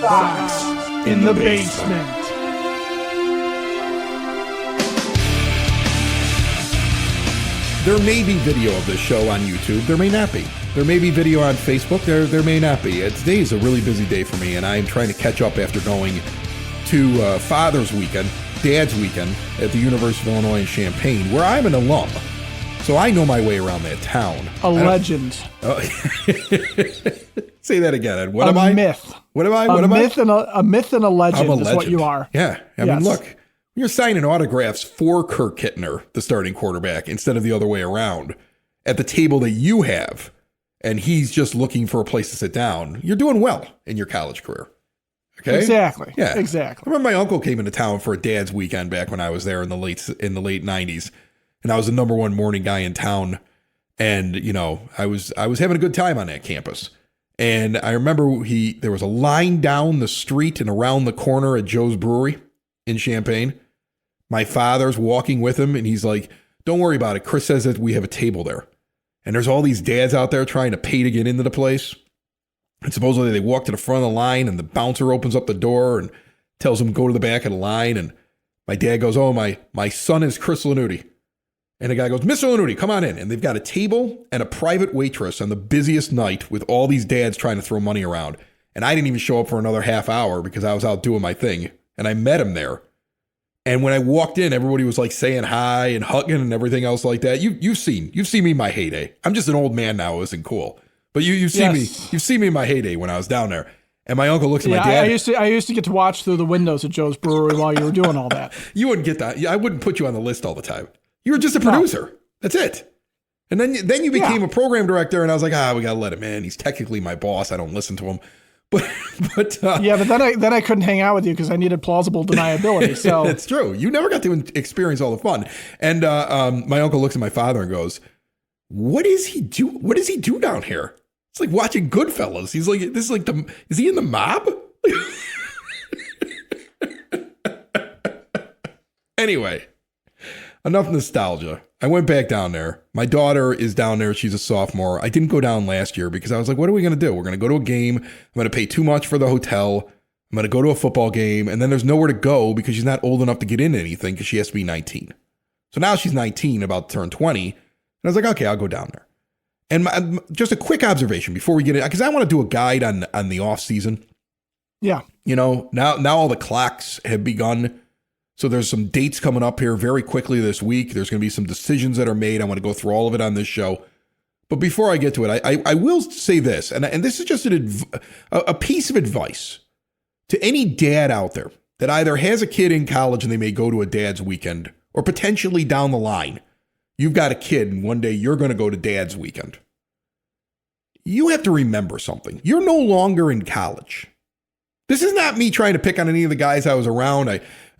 Sox in the basement. There may be video of this show on YouTube. There may not be. There may be video on Facebook. There may not be. Today is a really busy day for me, and I am trying to catch up after going to Father's Weekend, Dad's Weekend at the University of Illinois in Champaign, where I'm an alum. So I know my way around that town. A legend. Say that again. What am I? A myth. What am I? A myth and a legend is what you are. Yeah. I mean, look, you're signing autographs for Kirk Kittner, the starting quarterback, instead of the other way around at the table that you have, and he's just looking for a place to sit down. You're doing well in your college career. Okay. Exactly. Yeah. Exactly. I remember my uncle came into town for a dad's weekend back when I was there in the late 90s. And I was the number one morning guy in town. And, you know, I was having a good time on that campus. And I remember there was a line down the street and around the corner at Joe's Brewery in Champaign. My father's walking with him, and he's like, "Don't worry about it. Chris says that we have a table there." And there's all these dads out there trying to pay to get into the place. And supposedly they walk to the front of the line, and the bouncer opens up the door and tells them go to the back of the line. And my dad goes, "Oh, my son is Chris Lanuti." And the guy goes, "Mr. Lanuti, come on in." And they've got a table and a private waitress on the busiest night with all these dads trying to throw money around. And I didn't even show up for another half hour because I was out doing my thing. And I met him there. And when I walked in, everybody was like saying hi and hugging and everything else like that. You've seen me in my heyday. I'm just an old man now. It wasn't cool. But you've seen me in my heyday when I was down there. And my uncle looks at my dad. I used to get to watch through the windows at Joe's Brewery while you were doing all that. You wouldn't get that. I wouldn't put you on the list all the time. You were just a producer. No. That's it. And then you became a program director, and I was like, we got to let him in. He's technically my boss. I don't listen to him. But then I couldn't hang out with you because I needed plausible deniability. So that's true. You never got to experience all the fun. And my uncle looks at my father and goes, "What does he do? What does he do down here? It's like watching Goodfellas." He's like, "This is like is he in the mob?" Anyway. Enough nostalgia. I went back down there. My daughter is down there. She's a sophomore. I didn't go down last year because I was like, what are we going to do? We're going to go to a game. I'm going to pay too much for the hotel. I'm going to go to a football game. And then there's nowhere to go because she's not old enough to get into anything because she has to be 19. So now she's 19, about to turn 20. And I was like, okay, I'll go down there. And just a quick observation before we get in, because I want to do a guide on the off season. Yeah. You know, now all the clocks have begun. So there's some dates coming up here very quickly this week. There's going to be some decisions that are made. I want to go through all of it on this show. But before I get to it, I will say this, and this is just a piece of advice to any dad out there that either has a kid in college and they may go to a dad's weekend, or potentially down the line, you've got a kid and one day you're going to go to dad's weekend. You have to remember something. You're no longer in college. This is not me trying to pick on any of the guys I was around.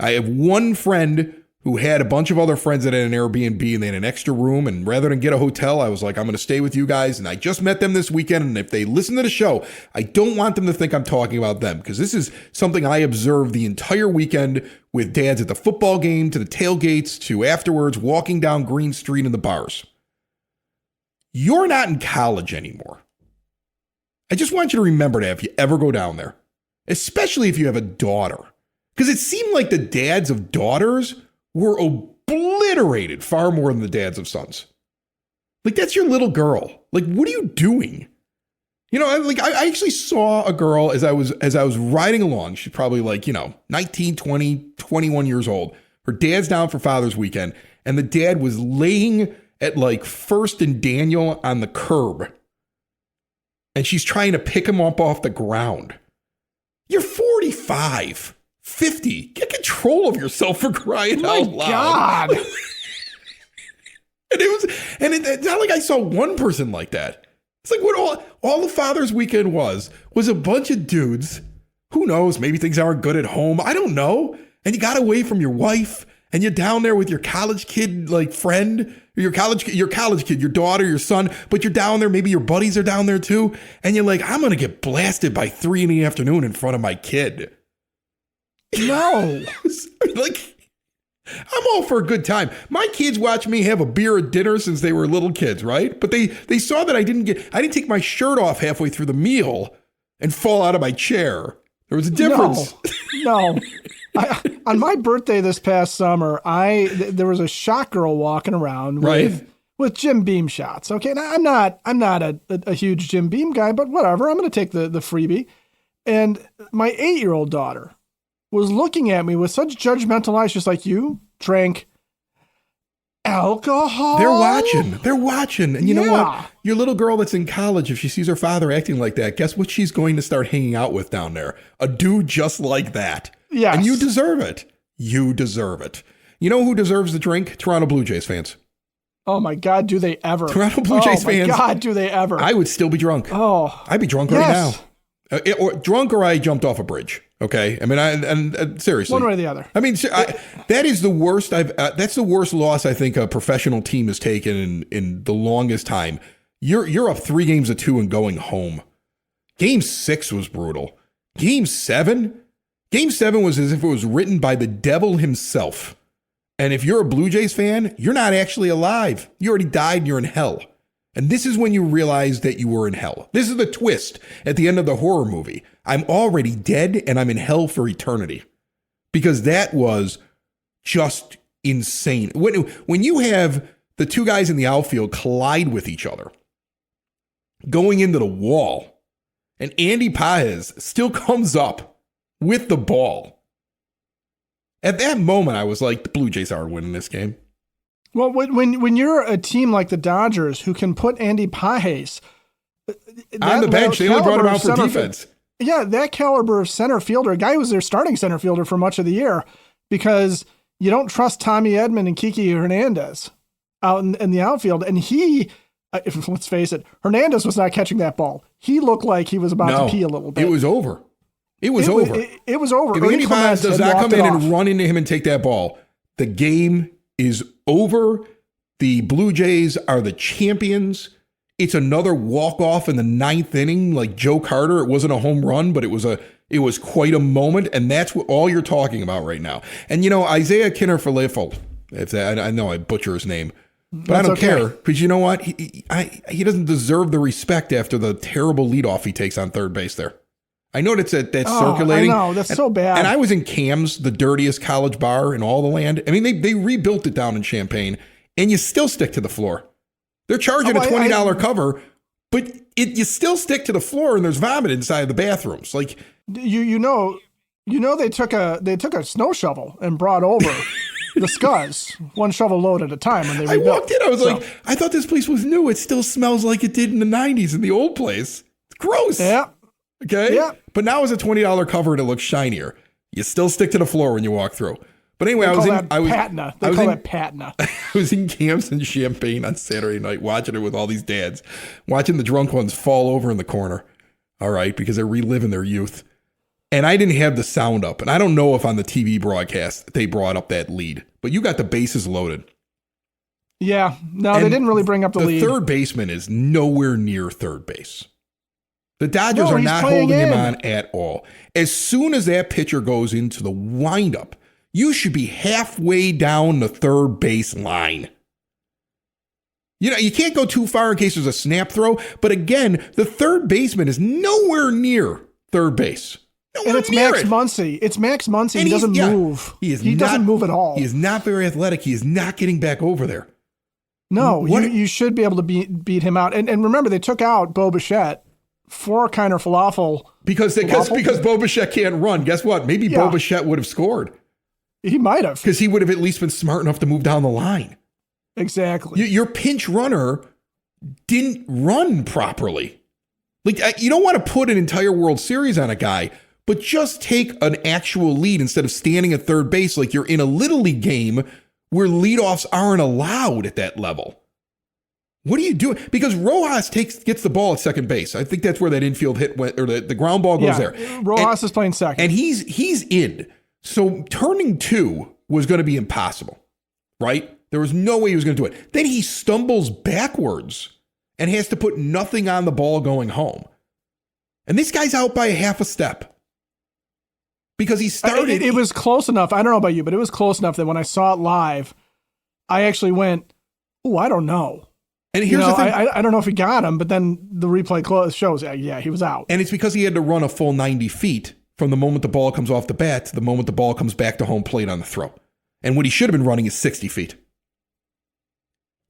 I have one friend who had a bunch of other friends that had an Airbnb and they had an extra room. And rather than get a hotel, I was like, I'm going to stay with you guys. And I just met them this weekend. And if they listen to the show, I don't want them to think I'm talking about them because this is something I observed the entire weekend with dads at the football game, to the tailgates, to afterwards walking down Green Street in the bars. You're not in college anymore. I just want you to remember that if you ever go down there, especially if you have a daughter. Because it seemed like the dads of daughters were obliterated far more than the dads of sons. Like, that's your little girl. Like, what are you doing? You know, I actually saw a girl as I was riding along. She's probably like, 19, 20, 21 years old. Her dad's down for Father's Weekend. And the dad was laying at like First and Daniel on the curb. And she's trying to pick him up off the ground. You're 45. 50. Get control of yourself, for crying out loud. God. It's not like I saw one person like that. It's like what all the Father's Weekend was a bunch of dudes. Who knows? Maybe things aren't good at home. I don't know. And you got away from your wife and you're down there with your college kid, like friend, your college kid, your daughter, your son, but you're down there. Maybe your buddies are down there too. And you're like, I'm going to get blasted by 3 p.m. in front of my kid. No. Like, I'm all for a good time. My kids watch me have a beer at dinner since they were little kids, right? But they saw that I didn't take my shirt off halfway through the meal and fall out of my chair. There was a difference. No. On my birthday this past summer, there was a shot girl walking around with Jim Beam shots. Okay, now I'm not a huge Jim Beam guy, but whatever. I'm going to take the freebie. And my 8-year-old daughter was looking at me with such judgmental eyes, just like, you drank alcohol? They're watching. And you know what? Your little girl that's in college, if she sees her father acting like that, guess what she's going to start hanging out with down there? A dude just like that. Yes. And you deserve it. You deserve it. You know who deserves the drink? Toronto Blue Jays fans. Oh my God, do they ever? Toronto Blue Jays fans. Oh my God, do they ever? I would still be drunk. Oh. I'd be drunk right now. Or drunk, or I jumped off a bridge. Okay, I mean, and seriously, one way or the other. I mean, that is the worst. That's the worst loss I think a professional team has taken in the longest time. You're up 3-2 and going home. Game 6 was brutal. Game 7 was as if it was written by the devil himself. And if you're a Blue Jays fan, you're not actually alive. You already died and you're in hell. And this is when you realize that you were in hell. This is the twist at the end of the horror movie. I'm already dead and I'm in hell for eternity. Because that was just insane. When you have the two guys in the outfield collide with each other, going into the wall, and Andy Paez still comes up with the ball. At that moment, I was like, the Blue Jays are winning this game. Well, when you're a team like the Dodgers who can put Andy Paez on the bench, they only brought him out for defense. Yeah, that caliber of center fielder, a guy who was their starting center fielder for much of the year, because you don't trust Tommy Edman and Kiki Hernandez out in the outfield. And let's face it, Hernandez was not catching that ball. He looked like he was about to pee a little bit. It was over. It was over. It was over. If Andy Paez does not come in and run into him and take that ball, the game is over. The Blue Jays are the champions. It's another walk-off in the 9th inning, like Joe Carter. It wasn't a home run, but it was quite a moment, and that's what all you're talking about right now. And Isaiah Kinner-Falafel, I know I butcher his name, but that's I don't care, because you know what? He doesn't deserve the respect after the terrible leadoff he takes on third base there. I know that's circulating. I know, that's so bad. And I was in Cam's, the dirtiest college bar in all the land. I mean, they rebuilt it down in Champaign, and you still stick to the floor. They're charging a $20 cover, but you still stick to the floor, and there's vomit inside the bathrooms. Like you know they took a snow shovel and brought over the scuds, one shovel load at a time when they rebuilt. I walked in, I was like, I thought this place was new. It still smells like it did in the 90s in the old place. It's gross. Yeah. Okay? Yeah. But now it's a $20 cover and it looks shinier. You still stick to the floor when you walk through. But anyway, I was patina. They call it patina. I was in Camps in Champaign on Saturday night watching it with all these dads, watching the drunk ones fall over in the corner. All right, because they're reliving their youth. And I didn't have the sound up. And I don't know if on the TV broadcast they brought up that lead, but you got the bases loaded. Yeah. No, they didn't really bring up the lead. The third baseman is nowhere near third base. The Dodgers are not holding him on at all. As soon as that pitcher goes into the windup, you should be halfway down the third base line. You can't go too far in case there's a snap throw. But again, the third baseman is nowhere near third base. And it's Max Muncy. It's Max Muncy. He doesn't move. He doesn't move at all. He is not very athletic. He is not getting back over there. No, you should be able to beat him out. And remember, they took out Bo Bichette for Kinner-Falafel. Because Bo Bichette can't run. Guess what? Maybe Bo Bichette would have scored. He might have. Because he would have at least been smart enough to move down the line. Exactly. Your pinch runner didn't run properly. Like, you don't want to put an entire World Series on a guy, but just take an actual lead instead of standing at third base like you're in a Little League game where leadoffs aren't allowed at that level. What are you doing? Because Rojas gets the ball at second base. I think that's where that infield hit went, or the ground ball goes there. Rojas is playing second. And he's in. So turning two was going to be impossible, right? There was no way he was going to do it. Then he stumbles backwards and has to put nothing on the ball going home. And this guy's out by a half a step. Because he started. It was close enough. I don't know about you, but it was close enough that when I saw it live, I actually went, "Oh, I don't know." And here's the thing. I don't know if he got him, but then the replay shows, yeah, he was out. And it's because he had to run a full 90 feet from the moment the ball comes off the bat to the moment the ball comes back to home plate on the throw. And what he should have been running is 60 feet.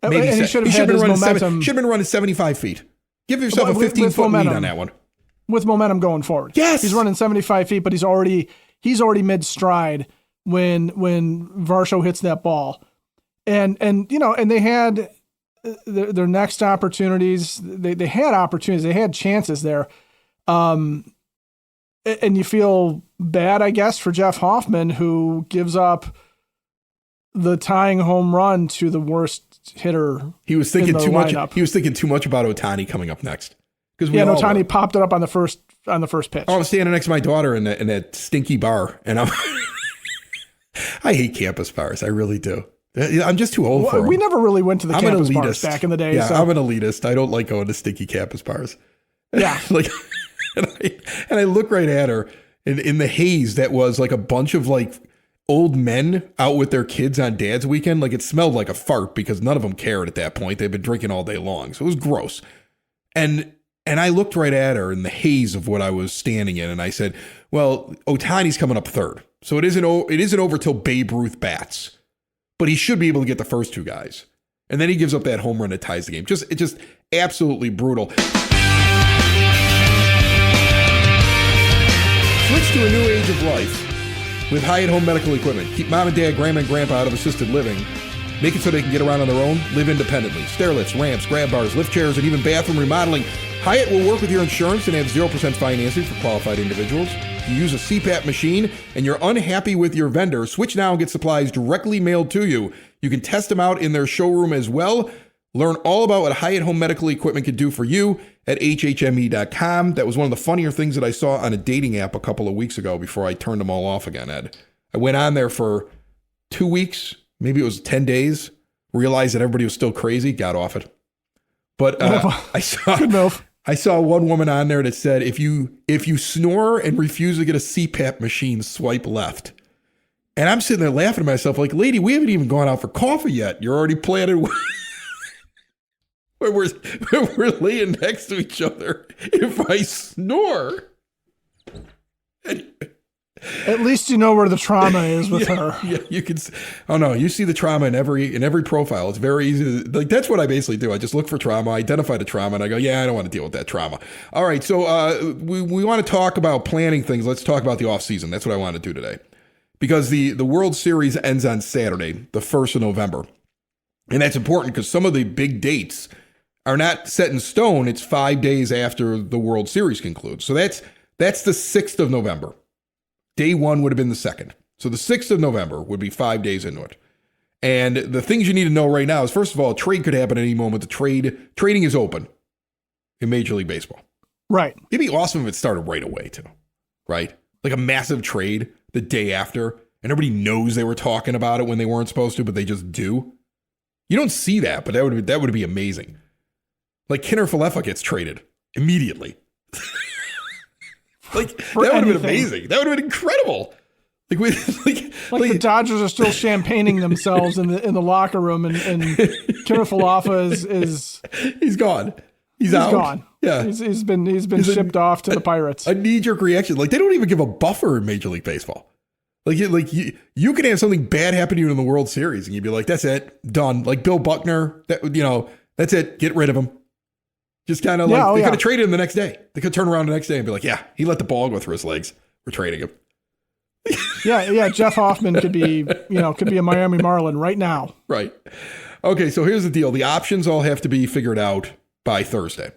Maybe he should have been running 75 feet. Give yourself a 15-foot lead on that one. With momentum going forward. Yes. He's running 75 feet, but he's already mid-stride when Varsho hits that ball. And they had their next opportunities. They had opportunities. They had chances there. And you feel bad, I guess, for Jeff Hoffman, who gives up the tying home run to the worst hitter. He was thinking too much. He was thinking too much about Ohtani coming up next. Ohtani popped it up on the first pitch. I was standing next to my daughter in that stinky bar, and I hate campus bars. I really do. I'm just too old for them. We never really went to the campus bars back in the day. Yeah, so. I'm an elitist. I don't like going to stinky campus bars. Yeah. And I look right at her, and in the haze that was like a bunch of like old men out with their kids on dad's weekend. Like it smelled like a fart because none of them cared at that point. They'd been drinking all day long. So it was gross. And I looked right at her in the haze of what I was standing in, and I said, well, Ohtani's coming up third. So it isn't over till Babe Ruth bats. But he should be able to get the first two guys. And then he gives up that home run that ties the game. It's just absolutely brutal. Switch to a new age of life with Hyatt Home Medical Equipment. Keep mom and dad, grandma and grandpa out of assisted living. Make it so they can get around on their own, live independently. Stair lifts, ramps, grab bars, lift chairs, and even bathroom remodeling. Hyatt will work with your insurance and have 0% financing for qualified individuals. If you use a CPAP machine and you're unhappy with your vendor, switch now and get supplies directly mailed to you. You can test them out in their showroom as well. Learn all about what Hyatt Home Medical Equipment can do for you at hhme.com. That was one of the funnier things that I saw on a dating app a couple of weeks ago before I turned them all off again, Ed. I went on there for 2 weeks, maybe it was 10 days, realized that everybody was still crazy, got off it. But I saw one woman on there that said, if you snore and refuse to get a CPAP machine, swipe left. And I'm sitting there laughing to myself like, lady, we haven't even gone out for coffee yet. You're already planning where we're laying next to each other. If I snore. At least you know where the trauma is with her. Yeah, you can. Oh no, you see the trauma in every profile. It's very easy to, like, that's what I basically do. I just look for trauma, identify the trauma, and I go, yeah, I don't want to deal with that trauma. All right, so we want to talk about planning things. Let's talk about the off season. That's what I want to do today, because the World Series ends on Saturday, the 1st of November, and that's important because some of the big dates are not set in stone. It's 5 days after the World Series concludes. So that's the 6th of November. Day one would have been the 2nd. So the 6th of November would be 5 days into it. And the things you need to know right now is, first of all, a trade could happen at any moment. Trading is open in Major League Baseball. Right. It'd be awesome if it started right away too, right? Like a massive trade the day after, and everybody knows they were talking about it when they weren't supposed to, but they just do. You don't see that, but that would be amazing. Like Kinner Falefa gets traded immediately. Like that would have been amazing. That would have been incredible. Like the Dodgers are still champagning themselves in the locker room, and Kinner Falefa is he's gone. He's out. Gone. Yeah, he's been shipped off to the Pirates. A knee-jerk reaction. Like they don't even give a buffer in Major League Baseball. You can have something bad happen to you in the World Series, and you'd be like, "That's it, done." Like Bill Buckner, that's it. Get rid of him. Just kind of they could have traded him the next day. They could turn around the next day and be like, yeah, he let the ball go through his legs. We're trading him. Yeah. Jeff Hoffman could be a Miami Marlin right now. Right. Okay, so here's the deal. The options all have to be figured out by Thursday.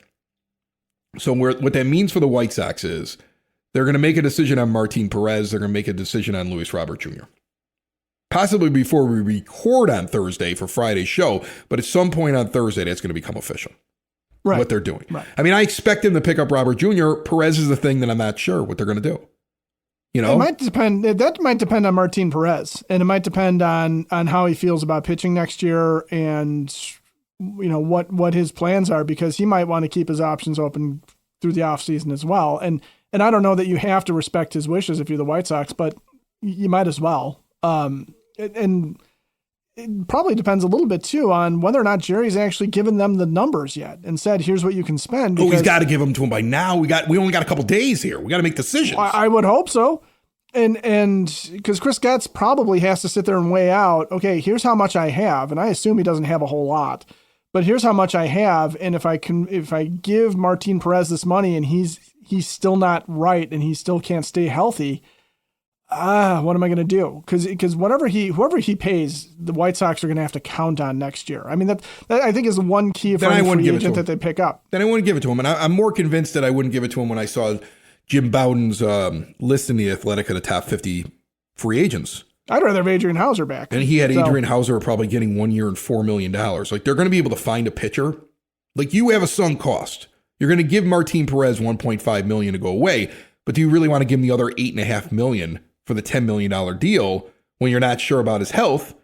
So what that means for the White Sox is they're going to make a decision on Martin Perez. They're going to make a decision on Luis Robert Jr. Possibly before we record on Thursday for Friday's show, but at some point on Thursday, that's going to become official. Right. What they're doing. Right. I mean, I expect them to pick up Robert Jr. Perez is the thing that I'm not sure what they're going to do. It might depend. That might depend on Martin Perez, and it might depend on how he feels about pitching next year, and what his plans are, because he might want to keep his options open through the offseason as well. And I don't know that you have to respect his wishes if you're the White Sox, but you might as well. And it probably depends a little bit too on whether or not Jerry's actually given them the numbers yet and said, here's what you can spend. He's got to give them to him by now. We only got a couple days here. We got to make decisions. I would hope so. And because Chris Getz probably has to sit there and weigh out, okay, here's how much I have. And I assume he doesn't have a whole lot, but here's how much I have. And if I give Martin Perez this money and he's still not right and he still can't stay healthy, what am I going to do? Because whoever he pays, the White Sox are going to have to count on next year. I mean, that I think is the one key for any free agent that they pick up. Then I wouldn't give it to him. And I'm more convinced that I wouldn't give it to him when I saw Jim Bowden's list in the Athletic of the top 50 free agents. I'd rather have Adrian Hauser back. And he had Adrian Hauser probably getting 1 year and $4 million. Like, they're going to be able to find a pitcher. Like, you have a sunk cost. You're going to give Martin Perez $1.5 million to go away, but do you really want to give him the other $8.5 million for the $10 million deal when you're not sure about his health?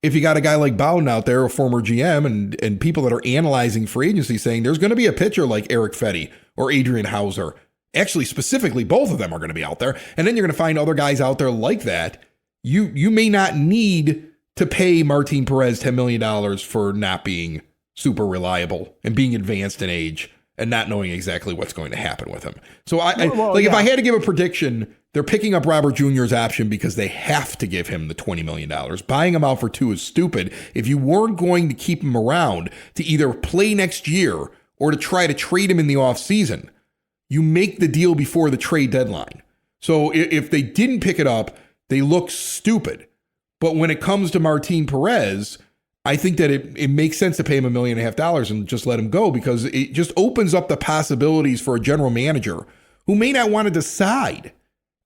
If you got a guy like Bowden out there, a former GM, and people that are analyzing free agency saying there's going to be a pitcher like Eric Fetty or Adrian Hauser, actually specifically both of them are going to be out there, and then you're going to find other guys out there like that, you may not need to pay Martin Perez $10 million for not being super reliable and being advanced in age and not knowing exactly what's going to happen with him. So if I had to give a prediction, they're picking up Robert Jr.'s option because they have to give him the $20 million. Buying him out for $2 million is stupid. If you weren't going to keep him around to either play next year or to try to trade him in the offseason, you make the deal before the trade deadline. So if they didn't pick it up, they look stupid. But when it comes to Martin Perez, I think that it makes sense to pay him $1.5 million and just let him go, because it just opens up the possibilities for a general manager who may not want to decide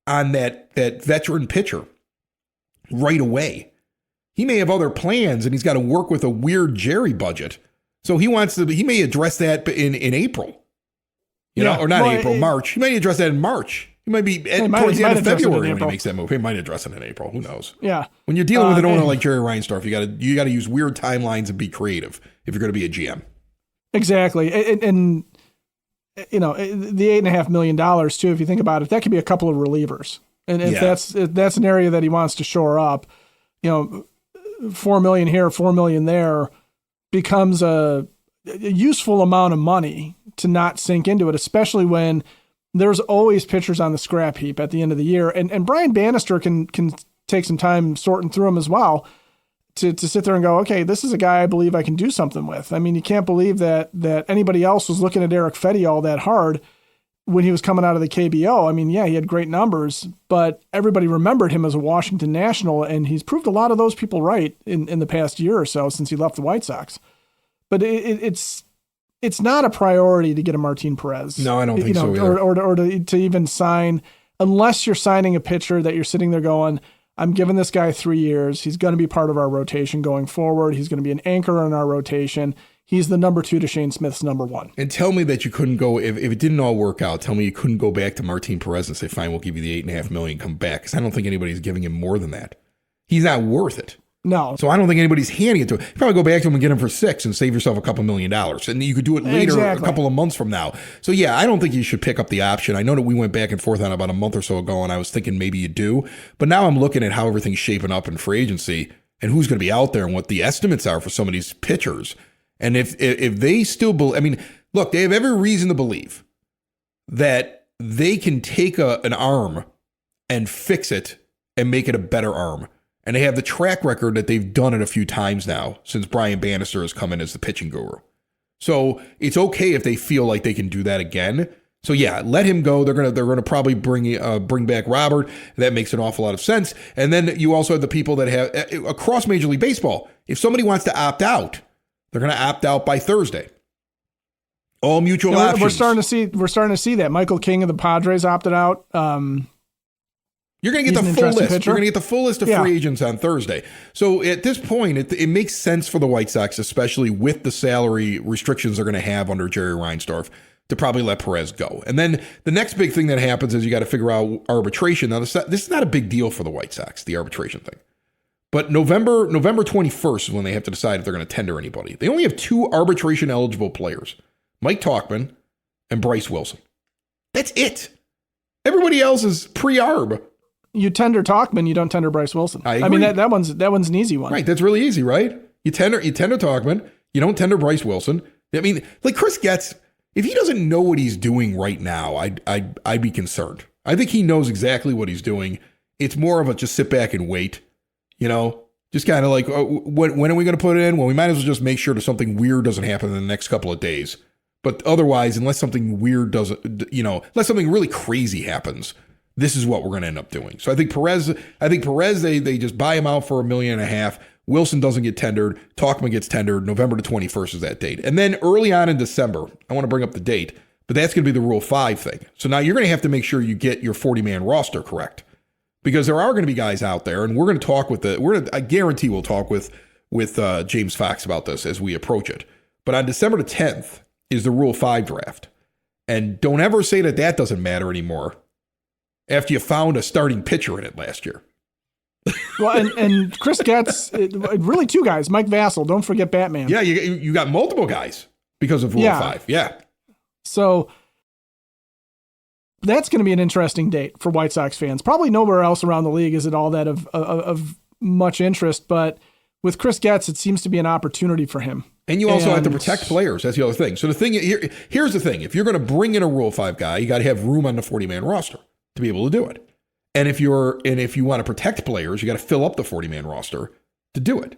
on that veteran pitcher right away. He may have other plans and he's got to work with a weird Jerry budget. So he may address that in April, March. He may address that in March. He might be towards the end of February when he makes that move. He might address it in April. Who knows? Yeah. When you're dealing with an owner like Jerry Reinsdorf, you got to use weird timelines and be creative if you're going to be a GM. Exactly. And the $8.5 million too, if you think about it, that could be a couple of relievers. And if that's an area that he wants to shore up, $4 million here, $4 million there becomes a useful amount of money to not sink into it, especially when there's always pitchers on the scrap heap at the end of the year. And Brian Bannister can take some time sorting through them as well to sit there and go, okay, this is a guy I believe I can do something with. I mean, you can't believe that anybody else was looking at Eric Fetty all that hard when he was coming out of the KBO. I mean, yeah, he had great numbers, but everybody remembered him as a Washington National, and he's proved a lot of those people right in the past year or so since he left the White Sox. But it's not a priority to get a Martin Perez. No, I don't think so either. Or to even sign, unless you're signing a pitcher that you're sitting there going, I'm giving this guy 3 years. He's going to be part of our rotation going forward. He's going to be an anchor in our rotation. He's the number 2 to Shane Smith's number 1. And tell me that you couldn't go, if it didn't all work out, tell me you couldn't go back to Martin Perez and say, fine, we'll give you the $8.5 million, come back. Because I don't think anybody's giving him more than that. He's not worth it. No. So I don't think anybody's handing it to him. You probably go back to him and get him for $6 million and save yourself a couple $1 million. And you could do it later, a couple of months from now. So yeah, I don't think you should pick up the option. I know that we went back and forth on about a month or so ago, and I was thinking maybe you do. But now I'm looking at how everything's shaping up in free agency and who's going to be out there and what the estimates are for some of these pitchers. And if they still look, they have every reason to believe that they can take an arm and fix it and make it a better arm. And they have the track record that they've done it a few times now since Brian Bannister has come in as the pitching guru. So it's okay if they feel like they can do that again. So yeah, let him go. They're gonna probably bring back Robert. That makes an awful lot of sense. And then you also have the people that have across Major League Baseball. If somebody wants to opt out, they're gonna opt out by Thursday. All mutual options. We're starting to see that. Michael King of the Padres opted out. You're going to get the full list. Pitcher. You're going to get the full list of free agents on Thursday. So at this point, it makes sense for the White Sox, especially with the salary restrictions they're going to have under Jerry Reinsdorf, to probably let Perez go. And then the next big thing that happens is you got to figure out arbitration. Now, this is not a big deal for the White Sox, the arbitration thing. But November 21st is when they have to decide if they're going to tender anybody. They only have 2 arbitration-eligible players, Mike Tauchman and Bryce Wilson. That's it. Everybody else is pre-arb. You tender Talkman, you don't tender Bryce Wilson. I agree. mean, that one's an easy one. Right. That's really easy, right? You tender Talkman, you don't tender Bryce Wilson. I mean, like Chris Getz, if he doesn't know what he's doing right now, I'd be concerned. I think he knows exactly what he's doing. It's more of a just sit back and wait, just kind of like, when are we going to put it in? Well, we might as well just make sure that something weird doesn't happen in the next couple of days. But otherwise, unless something weird unless something really crazy happens, this is what we're going to end up doing. So I think Perez, they just buy him out for $1.5 million. Wilson doesn't get tendered. Talkman gets tendered. November the 21st is that date. And then early on in December, I want to bring up the date, but that's going to be the Rule 5 thing. So now you're going to have to make sure you get your 40-man roster correct, because there are going to be guys out there, and we're going to talk I guarantee we'll talk with James Fox about this as we approach it. But on December the 10th is the Rule 5 draft. And don't ever say that doesn't matter anymore after you found a starting pitcher in it last year. Well, and Chris Getz, really two guys, Mike Vassell. Don't forget Batman. Yeah, you got multiple guys because of Rule 5. Yeah. So that's going to be an interesting date for White Sox fans. Probably nowhere else around the league is it all that of much interest, but with Chris Getz, it seems to be an opportunity for him. And you also have to protect players. That's the other thing. So the thing here's the thing: if you're going to bring in a Rule 5 guy, you got to have room on the 40-man roster to be able to do it. And if you want to protect players, you got to fill up the 40-man roster to do it.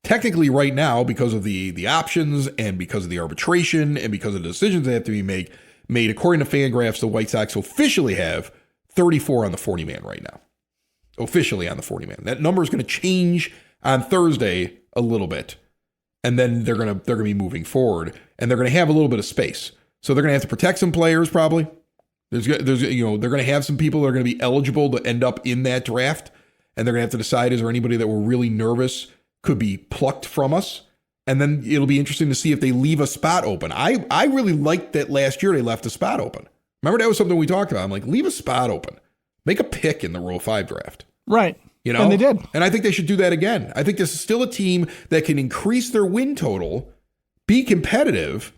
Technically, right now, because of the options and because of the arbitration and because of the decisions that have to be made according to Fangraphs, the White Sox officially have 34 on the 40-man right now. Officially on the 40-man. That number is going to change on Thursday a little bit, and then they're going to be moving forward, and they're going to have a little bit of space. So they're going to have to protect some players probably. There's they're going to have some people that are going to be eligible to end up in that draft, and they're going to have to decide, is there anybody that we're really nervous could be plucked from us? And then it'll be interesting to see if they leave a spot open. I really liked that last year they left a spot open. Remember, that was something we talked about. I'm like, leave a spot open. Make a pick in the Rule 5 draft. Right. And they did. And I think they should do that again. I think this is still a team that can increase their win total, be competitive,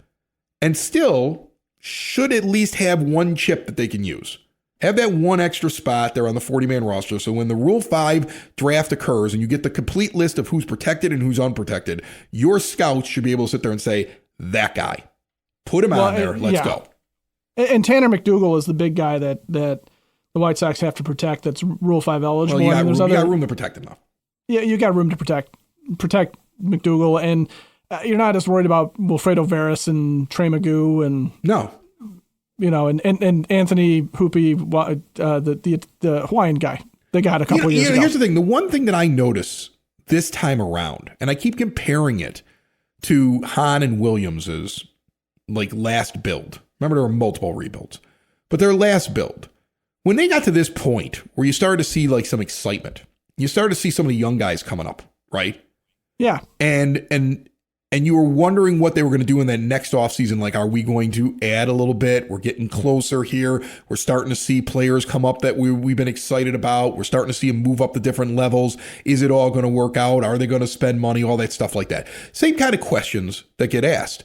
and still should at least have one chip that they can use. Have that one extra spot there on the 40-man roster, so when the Rule 5 draft occurs and you get the complete list of who's protected and who's unprotected, your scouts should be able to sit there and say, that guy. Put him on there. Let's go. And Tanner McDougal is the big guy that the White Sox have to protect that's Rule 5 eligible. Well, you got room to protect him, though. Yeah, you got room to protect McDougal, and you're not as worried about Wilfredo Veras and Trey Magoo and and Anthony Hoopy, the Hawaiian guy they got a couple years ago. Here's the thing: the one thing that I notice this time around, and I keep comparing it to Hahn and Williams's last build. Remember, there were multiple rebuilds, but their last build, when they got to this point where you started to see some excitement, you started to see some of the young guys coming up, right? Yeah. And you were wondering what they were going to do in that next offseason. Are we going to add a little bit? We're getting closer here. We're starting to see players come up that we've been excited about. We're starting to see them move up the different levels. Is it all going to work out? Are they going to spend money? All that stuff like that. Same kind of questions that get asked.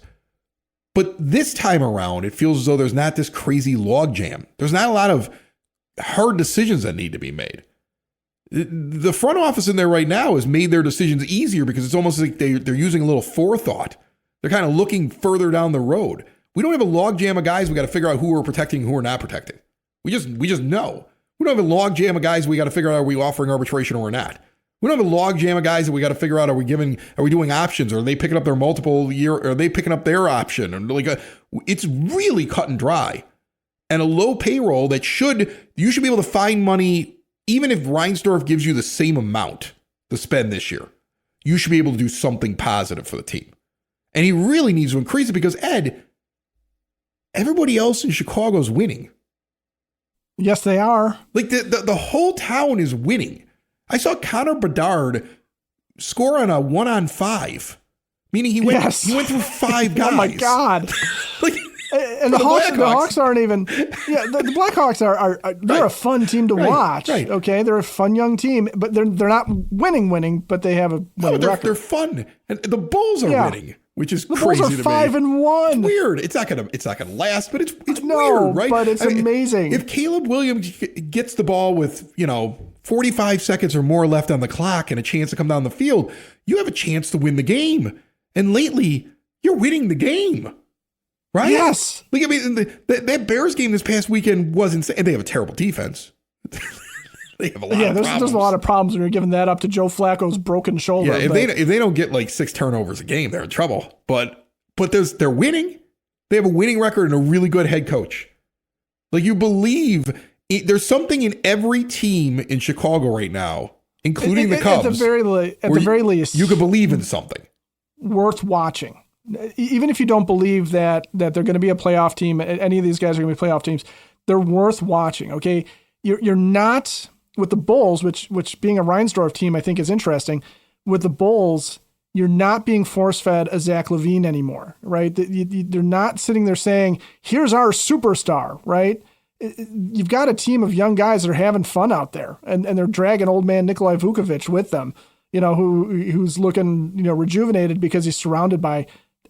But this time around, it feels as though there's not this crazy logjam. There's not a lot of hard decisions that need to be made. The front office in there right now has made their decisions easier because it's almost like they're using a little forethought. They're kind of looking further down the road. We don't have a logjam of guys we got to figure out who we're protecting and who we're not protecting. We just know. We don't have a logjam of guys we got to figure out, are we offering arbitration or we're not. We don't have a logjam of guys that we got to figure out, are we doing options, or are they picking up their multiple year, or are they picking up their option? And it's really cut and dry. And a low payroll you should be able to find money. Even if Reinsdorf gives you the same amount to spend this year, you should be able to do something positive for the team. And he really needs to increase it because, Ed, everybody else in Chicago is winning. Yes, they are. The whole town is winning. I saw Connor Bedard score on a 1-on-5, meaning he went through 5 guys. Oh, my God. And the Hawks aren't even. Yeah, the Blackhawks they're a fun team to watch. Right. Okay, they're a fun young team, but they're not winning, but they have a winning record. They're fun, and the Bulls are winning. which is the crazy Bulls are to 5-1. It's weird. It's not gonna last, but it's No, weird, right? but it's amazing. If Caleb Williams gets the ball with 45 seconds or more left on the clock and a chance to come down the field, you have a chance to win the game. And lately, you're winning the game, right? Yes. Like, I mean, that Bears game this past weekend was insane. And they have a terrible defense. They have a lot of problems. There's a lot of problems when you're giving that up to Joe Flacco's broken shoulder. Yeah, if they don't get like 6 turnovers a game, they're in trouble. But they're winning. They have a winning record and a really good head coach. Like, you believe there's something in every team in Chicago right now, including the Cubs. At the very least, you could believe in something worth watching. Even if you don't believe that they're going to be a playoff team, any of these guys are going to be playoff teams, they're worth watching. Okay, you're not with the Bulls, which being a Reinsdorf team, I think is interesting. With the Bulls, you're not being force-fed a Zach LaVine anymore, right? They're not sitting there saying, here's our superstar, right? You've got a team of young guys that are having fun out there, and they're dragging old man Nikolai Vukovic with them, who's looking, rejuvenated because he's surrounded by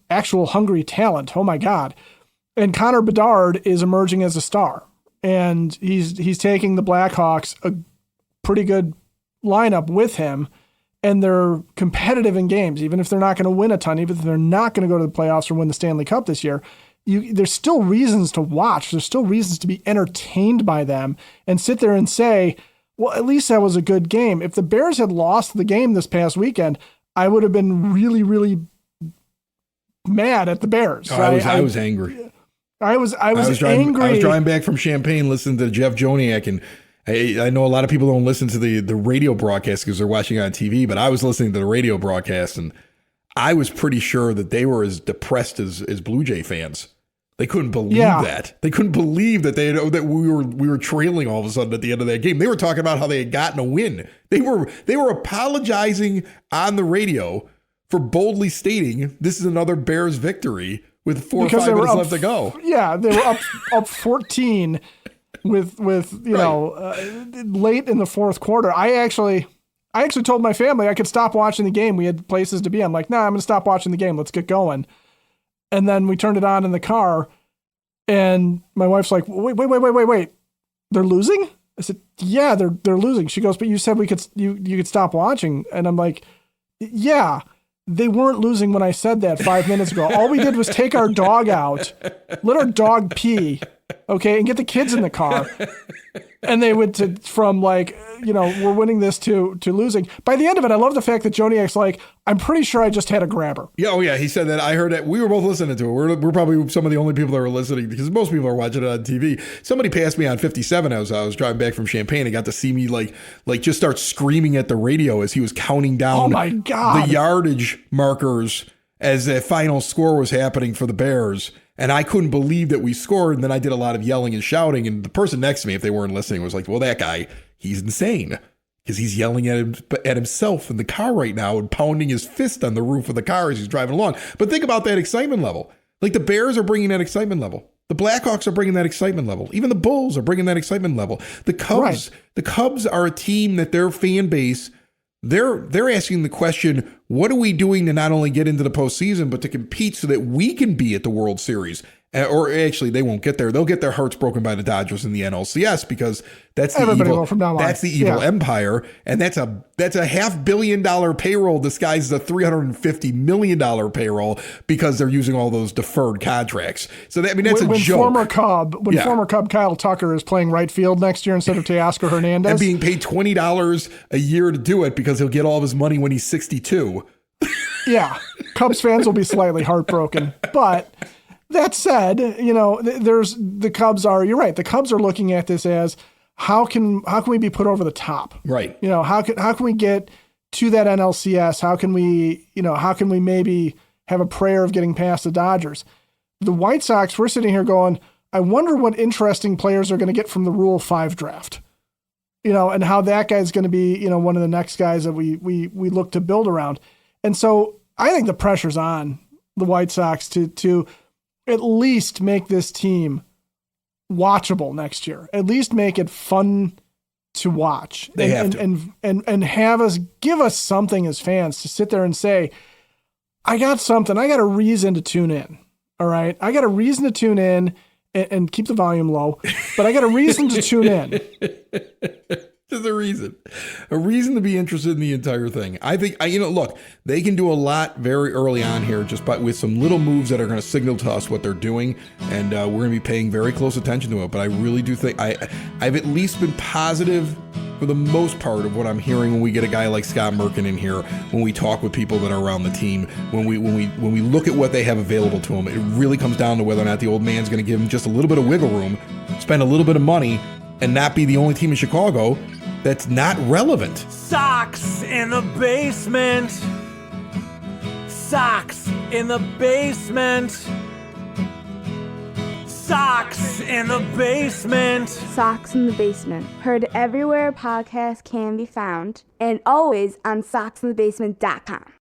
actual hungry talent. Oh my God. And Connor Bedard is emerging as a star, and he's taking the Blackhawks a pretty good lineup with him, and they're competitive in games, even if they're not going to win a ton, even if they're not going to go to the playoffs or win the Stanley Cup this year. There's still reasons to watch. There's still reasons to be entertained by them and sit there and say, well, at least that was a good game. If the Bears had lost the game this past weekend, I would have been really, really mad at the Bears. Oh, I was angry. I was angry. I was driving back from Champaign listening to Jeff Joniak, and I know a lot of people don't listen to the radio broadcast because they're watching on TV, but I was listening to the radio broadcast, and I was pretty sure that they were as depressed as Blue Jay fans. They couldn't believe that. They couldn't believe that that we were trailing all of a sudden at the end of that game. They were talking about how they had gotten a win. They were apologizing on the radio for boldly stating this is another Bears victory with 4 or 5 minutes left to go. Yeah, they were up 14 with late in the fourth quarter. I actually told my family I could stop watching the game. We had places to be. I'm like, nah, I'm going to stop watching the game. Let's get going. And then we turned it on in the car, and my wife's like, wait. They're losing? I said, yeah, they're losing. She goes, but you said you could stop watching. And I'm like, yeah, they weren't losing when I said that 5 minutes ago. All we did was take our dog out, let our dog pee, okay, and get the kids in the car. And they went from like, we're winning this to losing. By the end of it, I love the fact that Joniak's like, I'm pretty sure I just had a grabber. Yeah, oh yeah, he said that. I heard it. We were both listening to it. We're probably some of the only people that were listening because most people are watching it on TV. Somebody passed me on 57 as I was driving back from Champaign and got to see me like just start screaming at the radio as he was counting down oh my God. the yardage markers as the final score was happening for the Bears. And I couldn't believe that we scored. And then I did a lot of yelling and shouting. And the person next to me, if they weren't listening, was like, well, that guy, he's insane because he's yelling at himself in the car right now and pounding his fist on the roof of the car as he's driving along. But think about that excitement level. Like the Bears are bringing that excitement level. The Blackhawks are bringing that excitement level. Even the Bulls are bringing that excitement level. The Cubs are a team that their fan base, they're asking the question, what are we doing to not only get into the postseason, but to compete so that we can be at the World Series? Or actually, they won't get there. They'll get their hearts broken by the Dodgers in the NLCS because that's the evil empire, and that's a $500 million payroll disguised as a $350 million payroll because they're using all those deferred contracts. So that's a joke. Former Cub Kyle Tucker is playing right field next year instead of Teoscar Hernandez, and being paid $20 a year to do it because he'll get all of his money when he's 62. Yeah, Cubs fans will be slightly heartbroken, but. That said, there's the Cubs are. You're right. The Cubs are looking at this as how can we be put over the top? Right. How can we get to that NLCS? How can we maybe have a prayer of getting past the Dodgers? The White Sox, we're sitting here going, I wonder what interesting players are going to get from the Rule 5 draft. And how that guy's going to be, one of the next guys that we look to build around. And so I think the pressure's on the White Sox to at least make this team watchable next year. At least make it fun to watch. They have to. And give us something as fans to sit there and say, I got something. I got a reason to tune in. All right. I got a reason to tune in and keep the volume low, but I got a reason to tune in. There's a reason to be interested in the entire thing. I think, look, they can do a lot very early on here just with some little moves that are going to signal to us what they're doing, and we're going to be paying very close attention to it. But I really do think I've at least been positive for the most part of what I'm hearing when we get a guy like Scott Merkin in here, when we talk with people that are around the team, when we look at what they have available to them. It really comes down to whether or not the old man's going to give him just a little bit of wiggle room, spend a little bit of money, and not be the only team in Chicago that's not relevant. Sox in the basement. Sox in the basement. Sox in the basement. Sox in the Basement. Heard everywhere podcasts can be found, and always on soxinthebasement.com.